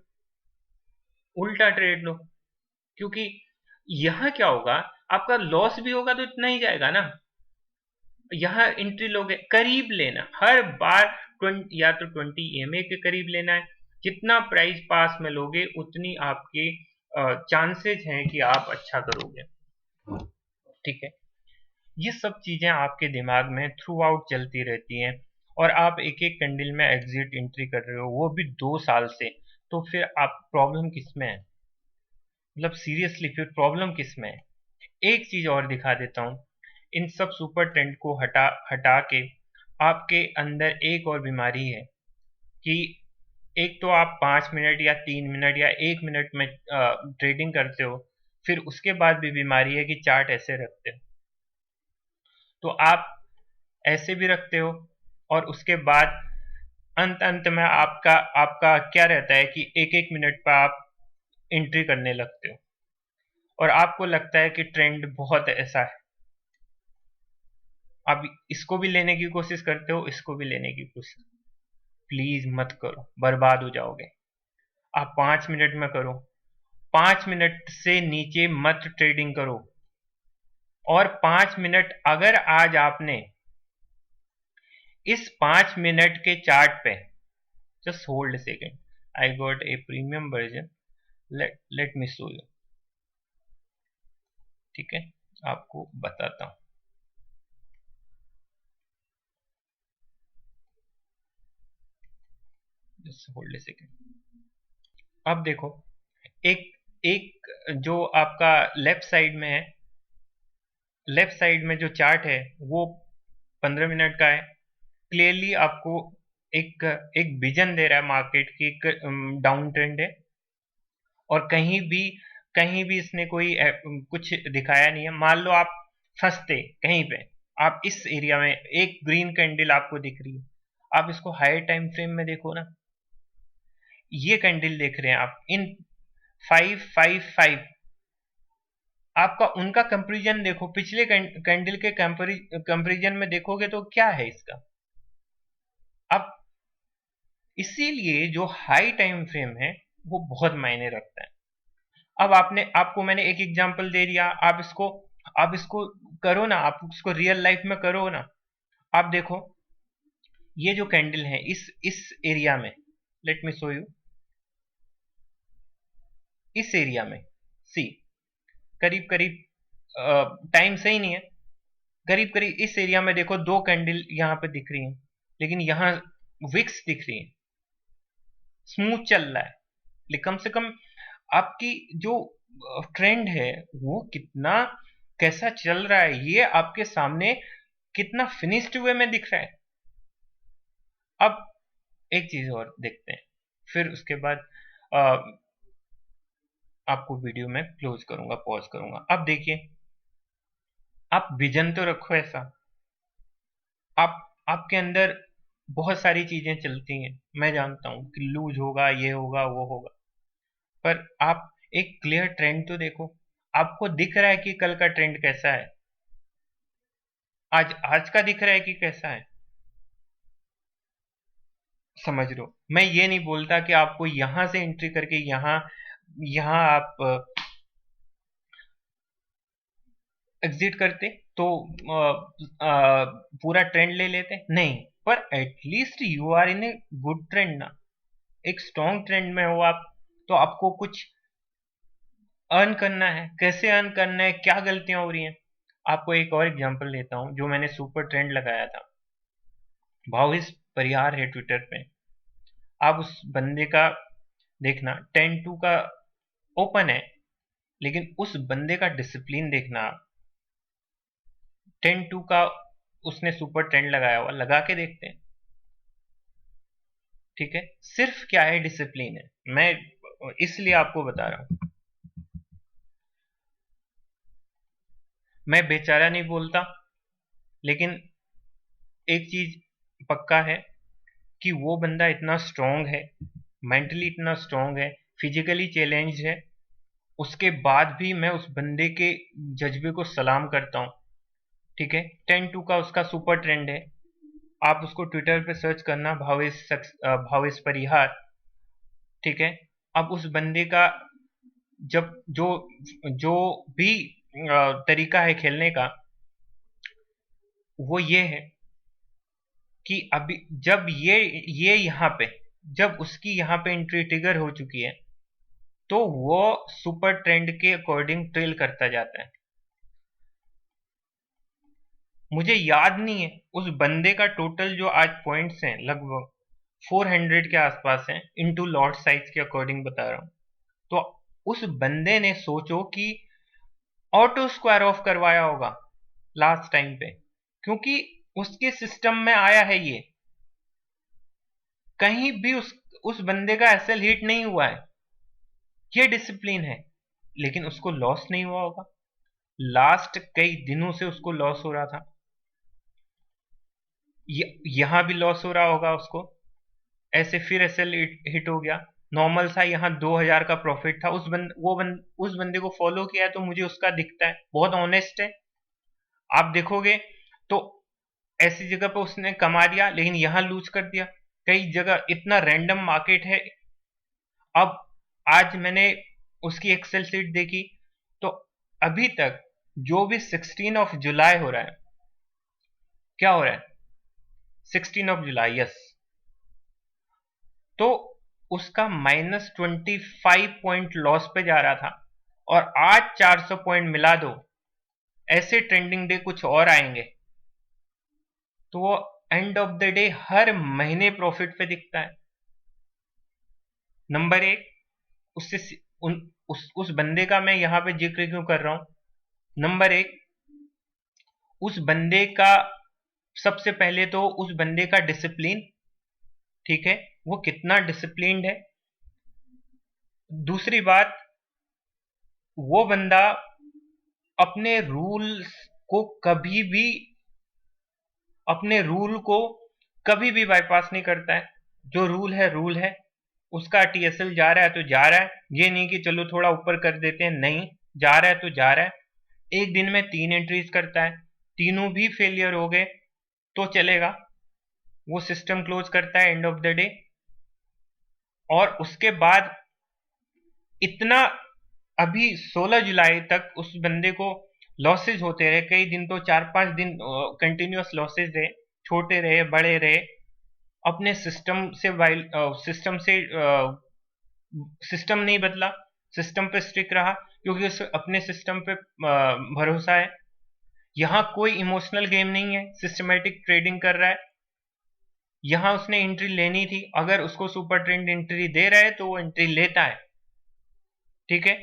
उल्टा ट्रेड लो। क्योंकि यहां क्या होगा, आपका लॉस भी होगा तो इतना ही जाएगा ना। यहां एंट्री लोगे, करीब लेना हर बार 20 या तो 20 EMA के करीब लेना है। जितना प्राइस पास में लोगे उतनी आपके चांसेस हैं कि आप अच्छा करोगे। ठीक है, ये सब चीजें आपके दिमाग में थ्रू आउट चलती रहती हैं, और आप एक एक कैंडल में एग्जिट एंट्री कर रहे हो, वो भी 2 साल से। तो फिर आप प्रॉब्लम किस में है, मतलब सीरियसली फिर प्रॉब्लम किस में है। एक चीज और दिखा देता हूं, इन सब सुपर ट्रेंड को हटा हटा के आपके अंदर एक और बीमारी है कि एक तो आप 5 मिनट या 3 मिनट या 1 मिनट में ट्रेडिंग करते हो, फिर उसके बाद भी बीमारी है कि चार्ट ऐसे रखते हो। तो आप ऐसे भी रखते हो, और उसके बाद अंत अंत में आपका आपका क्या रहता है कि एक एक मिनट पर आप एंट्री करने लगते हो, और आपको लगता है कि ट्रेंड बहुत ऐसा है। आप इसको भी लेने की कोशिश करते हो, इसको भी लेने की कोशिश। प्लीज मत करो, बर्बाद हो जाओगे। आप 5 मिनट में करो, 5 मिनट से नीचे मत ट्रेडिंग करो। और 5 मिनट अगर आज आपने इस 5 मिनट के चार्ट पे, just hold second, I got a premium version, let me show you. ठीक है, आपको बताता हूं, जस्ट होल्ड सेकेंड। अब देखो, एक एक जो आपका लेफ्ट साइड में है, लेफ्ट साइड में जो चार्ट है वो 15 मिनट का है। क्लियरली आपको एक एक विजन दे रहा है मार्केट की, एक डाउन ट्रेंड है, और कहीं भी इसने कोई कुछ दिखाया नहीं है। मान लो आप फंसते कहीं पे, आप इस एरिया में एक ग्रीन कैंडल आपको दिख रही है, आप इसको हाई टाइम फ्रेम में देखो ना, ये कैंडल देख रहे हैं आप इन 555, आपका उनका कंपैरिजन देखो, पिछले कैंडल के कंपैरिजन में देखोगे तो क्या है इसका। अब इसीलिए जो हाई टाइम फ्रेम है वो बहुत मायने रखता है। अब आपको मैंने एक एग्जांपल दे दिया, आप इसको करो ना, आप उसको रियल लाइफ में करो ना। आप देखो, ये जो कैंडल है इस एरिया में, लेट मी शो यू, इस एरिया में सी, करीब करीब टाइम सही नहीं है, करीब करीब इस एरिया में देखो, दो कैंडल यहां पे दिख रही हैं, लेकिन यहां विक्स दिख रही है, स्मूथ चल रहा है। लेकिन कम से कम आपकी जो ट्रेंड है वो कितना कैसा चल रहा है, ये आपके सामने कितना फिनिश्ड वे में दिख रहा है। अब एक चीज और देखते हैं, फिर उसके बाद अ, आपको वीडियो में क्लोज करूंगा, पॉज करूंगा। अब देखिए, आप विजन तो रखो ऐसा, आप आपके अंदर बहुत सारी चीजें चलती हैं, मैं जानता हूं कि लूज होगा, ये होगा, वो होगा, पर आप एक क्लियर ट्रेंड तो देखो। आपको दिख रहा है कि कल का ट्रेंड कैसा है, आज आज का दिख रहा है कि कैसा है, समझ लो। मैं ये नहीं बोलता कि आपको यहां से एंट्री करके यहां यहां आप एग्जिट करते तो पूरा ट्रेंड ले लेते, नहीं, पर at least you are in a good trend ना, एक स्ट्रॉन्ग ट्रेंड में हो आप, तो आपको कुछ अर्न करना है। कैसे अर्न करना है, क्या गलतियां हो रही हैं। आपको एक और एग्जांपल देता हूं, जो मैंने सुपर ट्रेंड लगाया था, भाविस परिहार है ट्विटर पे, आप उस बंदे का देखना, 10-2 का ओपन है, लेकिन उस बंदे का डिसिप्लिन देखना। 10-2 का उसने सुपर ट्रेंड लगाया हुआ, लगा के देखते हैं। ठीक है, सिर्फ क्या है, डिसिप्लिन है। मैं इसलिए आपको बता रहा हूं, मैं बेचारा नहीं बोलता, लेकिन एक चीज पक्का है कि वो बंदा इतना स्ट्रांग है, मेंटली इतना स्ट्रांग है, फिजिकली चैलेंज है, उसके बाद भी मैं उस बंदे के जज्बे को सलाम करता हूँ। ठीक है, 10-2 का उसका सुपर ट्रेंड है, आप उसको ट्विटर पे सर्च करना, भावेश परिहार। ठीक है, अब उस बंदे का जब जो जो भी तरीका है खेलने का, वो ये है कि अभी जब ये यहाँ पे, जब उसकी यहाँ पे एंट्री ट्रिगर हो चुकी है, तो वो सुपर ट्रेंड के अकॉर्डिंग ट्रेल करता जाता है। मुझे याद नहीं है उस बंदे का टोटल जो आज पॉइंट्स हैं, लगभग 400 के आसपास हैं, इनटू लॉट साइज के अकॉर्डिंग बता रहा हूं। तो उस बंदे ने सोचो कि ऑटो स्क्वायर ऑफ करवाया होगा लास्ट टाइम पे, क्योंकि उसके सिस्टम में आया है ये, कहीं भी उस बंदे का एसएल हिट नहीं हुआ है। ये डिसिप्लिन है, लेकिन उसको लॉस नहीं हुआ होगा, लास्ट कई दिनों से उसको लॉस हो रहा था, यहां भी लॉस हो रहा होगा उसको, ऐसे फिर एसएल हिट हो गया, नॉर्मल सा यहाँ 2000 का प्रॉफिट था, उस बंदे को फॉलो किया है तो मुझे उसका दिखता है, बहुत ऑनेस्ट है। आप देखोगे तो ऐसी जगह पे उसने कमा दिया, लेकिन यहां लूज कर दिया, कई जगह इतना रैंडम मार्केट है। अब आज मैंने उसकी एक्सेल शीट देखी, तो अभी तक जो भी 16 ऑफ जुलाई हो रहा है, क्या हो रहा है, 16 ऑफ जुलाई, यस, तो उसका -25 पॉइंट लॉस पे जा रहा था, और आज 400 पॉइंट मिला दो, ऐसे ट्रेंडिंग डे कुछ और आएंगे, तो वो एंड ऑफ द डे हर महीने प्रॉफिट पे दिखता है। नंबर एक, उससे उस बंदे का मैं यहां पे जिक्र क्यों कर रहा हूं, नंबर एक, उस बंदे का, सबसे पहले तो उस बंदे का डिसिप्लिन, ठीक है, वो कितना डिसिप्लिन्ड है। दूसरी बात, वो बंदा अपने रूल्स को कभी भी अपने रूल को कभी भी बाईपास नहीं करता है, जो रूल है रूल है, उसका टीएसएल जा रहा है तो जा रहा है, ये नहीं कि चलो थोड़ा ऊपर कर देते हैं, नहीं, जा रहा है तो जा रहा है। एक दिन में 3 एंट्रीज करता है, तीनों भी फेलियर हो गए तो चलेगा, वो सिस्टम क्लोज करता है एंड ऑफ द डे। और उसके बाद इतना, अभी 16 जुलाई तक उस बंदे को लॉसेज होते रहे, कई दिन तो 4-5 दिन कंटिन्यूअस लॉसेज रहे, छोटे रहे बड़े रहे, अपने सिस्टम से सिस्टम नहीं बदला, सिस्टम पे स्टिक रहा, क्योंकि उसे अपने सिस्टम पे भरोसा है। यहां कोई इमोशनल गेम नहीं है, सिस्टमेटिक ट्रेडिंग कर रहा है। यहां उसने एंट्री लेनी थी, अगर उसको सुपर ट्रेंड एंट्री दे रहा है तो वो एंट्री लेता है, ठीक है।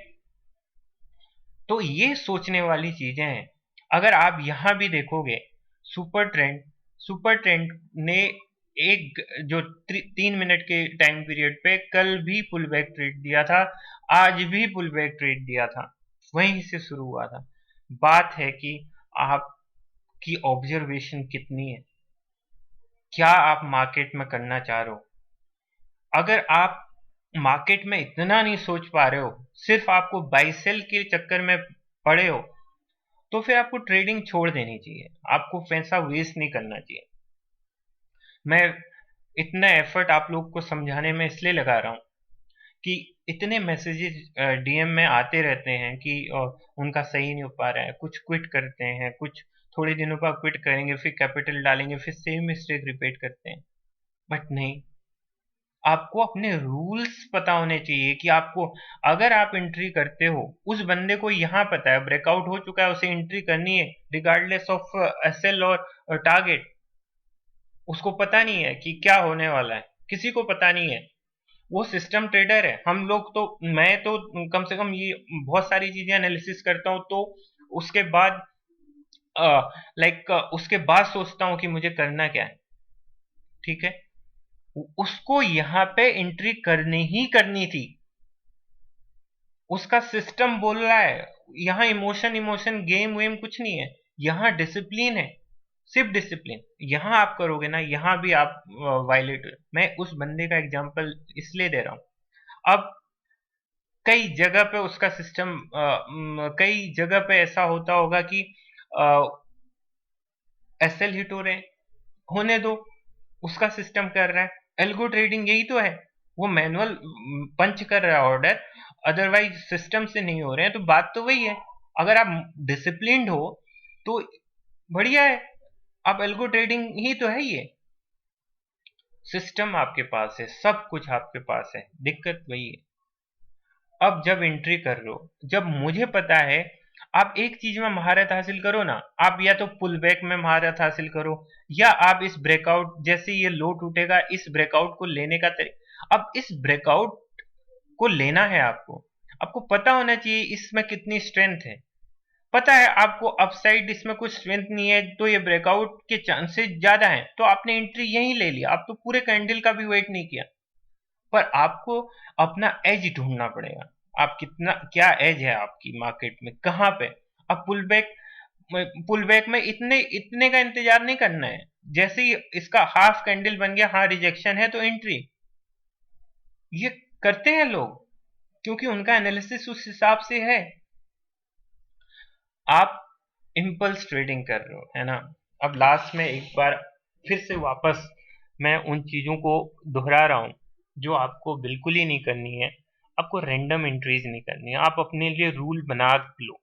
तो ये सोचने वाली चीजें हैं। अगर आप यहां भी देखोगे, सुपर ट्रेंड सुपर ट्रेंड ने एक जो 3 मिनट के टाइम पीरियड पे कल भी पुल बैक ट्रेड दिया था, आज भी पुल बैक ट्रेड दिया था, वहीं से शुरू हुआ था। बात है कि आपकी ऑब्जर्वेशन कितनी है, क्या आप मार्केट में करना चाह रहे हो। अगर आप मार्केट में इतना नहीं सोच पा रहे हो, सिर्फ आपको बाई सेल के चक्कर में पड़े हो, तो फिर आपको ट्रेडिंग छोड़ देनी चाहिए, आपको पैसा वेस्ट नहीं करना चाहिए। मैं इतना एफर्ट आप लोग को समझाने में इसलिए लगा रहा हूं कि इतने मैसेजेस डीएम में आते रहते हैं कि उनका सही नहीं हो पा रहा है, कुछ क्विट करते हैं, कुछ थोड़े दिनों बाद क्विट करेंगे, फिर कैपिटल डालेंगे, फिर सेम मिस्टेक रिपीट करते हैं। बट नहीं, आपको अपने रूल्स पता होने चाहिए कि आपको, अगर आप एंट्री करते हो, उस बंदे को यहाँ पता है ब्रेकआउट हो चुका है, उसे एंट्री करनी है रिगार्डलेस ऑफ एसएल और टारगेट। उसको पता नहीं है कि क्या होने वाला है, किसी को पता नहीं है, वो सिस्टम ट्रेडर है। हम लोग तो, मैं तो कम से कम ये बहुत सारी चीजें एनालिसिस करता हूँ, तो उसके बाद उसके बाद सोचता हूँ कि मुझे करना क्या है, ठीक है। उसको यहाँ पे एंट्री करनी ही करनी थी। उसका सिस्टम बोल रहा है। यहाँ इमोशन इमोशन गेम वेम कुछ नहीं है, यहाँ डिसिप्लिन है, सिर्फ डिसिप्लिन। यहाँ आप करोगे ना, यहाँ भी आप वायलेट। मैं उस बंदे का एग्जांपल इसलिए दे रहा हूँ। अब कई जगह पे उसका सिस्टम, कई जगह पे ऐसा होता होगा कि एसएल हिट हो रहे हैं, होने दो, उसका सिस्टम कर रहा है। एल्गो ट्रेडिंग यही तो है, वो मैनुअल पंच कर रहा है ऑर्डर, अदरवाइज सिस्टम से नहीं हो रहे हैं। तो बात तो वही है, अगर आप डिसिप्लिन्ड हो तो बढ़िया है। अब एल्गो ट्रेडिंग ही तो है ये, सिस्टम आपके पास है, सब कुछ आपके पास है, दिक्कत वही है। अब जब एंट्री कर रहे हो, जब मुझे पता है, आप एक चीज में महारत हासिल करो ना, आप या तो पुल बैक में महारत हासिल करो, या आप इस ब्रेकआउट, जैसे ये लो टूटेगा, इस ब्रेकआउट को लेने का तरीका। अब इस ब्रेकआउट को लेना है आपको, आपको पता होना चाहिए इसमें कितनी स्ट्रेंथ है। पता है आपको अपसाइड इसमें कुछ स्ट्रेंथ नहीं है, तो ये ब्रेकआउट के चांसेस ज्यादा हैं, तो आपने एंट्री यहीं ले लिया, आप तो पूरे कैंडल का भी वेट नहीं किया। पर आपको अपना एज ढूंढना पड़ेगा, आप कितना, क्या एज है आपकी मार्केट में, कहां पे। अब पुल बैक में इतने इतने का इंतजार नहीं करना है। जैसे ही इसका हाफ कैंडल बन गया, हाँ रिजेक्शन है तो एंट्री, ये करते हैं लोग, क्योंकि उनका एनालिसिस उस हिसाब से है। आप इम्पल्स ट्रेडिंग कर रहे हो, है ना। अब लास्ट में एक बार फिर से वापस मैं उन चीजों को दोहरा रहा हूं जो आपको बिल्कुल ही नहीं करनी है। आपको रैंडम एंट्रीज नहीं करनी है। आप अपने लिए रूल बना लो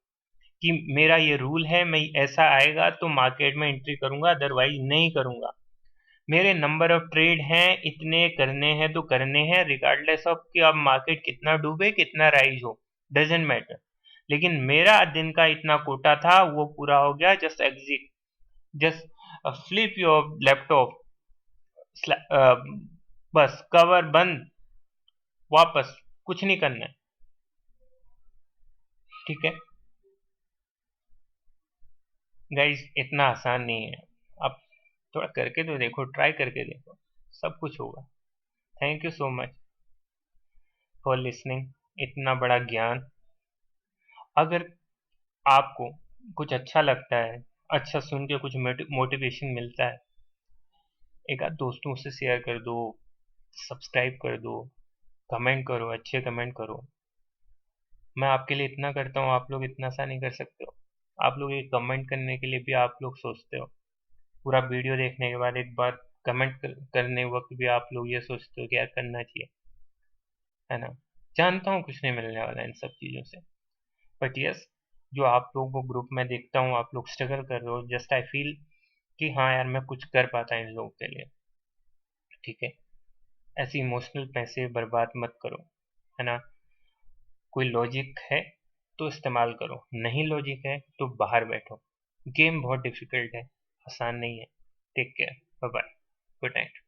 कि मेरा ये रूल है, मैं ऐसा आएगा तो मार्केट में एंट्री करूंगा, अदरवाइज नहीं करूंगा। मेरे नंबर ऑफ ट्रेड हैं, इतने करने हैं तो करने हैं, रिगार्डलेस ऑफ कि अब मार्केट कितना डूबे कितना राइज हो, डजेंट मैटर। लेकिन मेरा दिन का इतना कोटा था, वो पूरा हो गया। Just exit, just flip your laptop, बस कवर बंद, वापस, कुछ नहीं करना है। ठीक है गाइज, इतना आसान नहीं है। आप थोड़ा करके तो देखो, ट्राई करके देखो, सब कुछ होगा। Thank you so much for listening, इतना बड़ा ज्ञान। अगर आपको कुछ अच्छा लगता है, अच्छा सुन के कुछ मोटिवेशन मिलता है, एक आध दोस्तों से शेयर कर दो, सब्सक्राइब कर दो, कमेंट करो, अच्छे कमेंट करो। मैं आपके लिए इतना करता हूँ, आप लोग इतना सा नहीं कर सकते हो। आप लोग एक कमेंट करने के लिए भी आप लोग सोचते हो, पूरा वीडियो देखने के बाद एक बार कमेंट करने वक्त भी आप लोग ये सोचते हो कि यार करना चाहिए, है ना। जानता हूँ कुछ नहीं मिलने वाला इन सब चीज़ों से, बट यस, जो आप लोगों को ग्रुप में देखता हूँ, आप लोग स्ट्रगल कर रहे हो, जस्ट आई फील कि हाँ यार मैं कुछ कर पाता इन लोगों के लिए। ठीक है, ऐसे इमोशनल पैसे बर्बाद मत करो, है ना। कोई लॉजिक है तो इस्तेमाल करो, नहीं लॉजिक है तो बाहर बैठो। गेम बहुत डिफिकल्ट है, आसान नहीं है। Take care, bye bye, good night.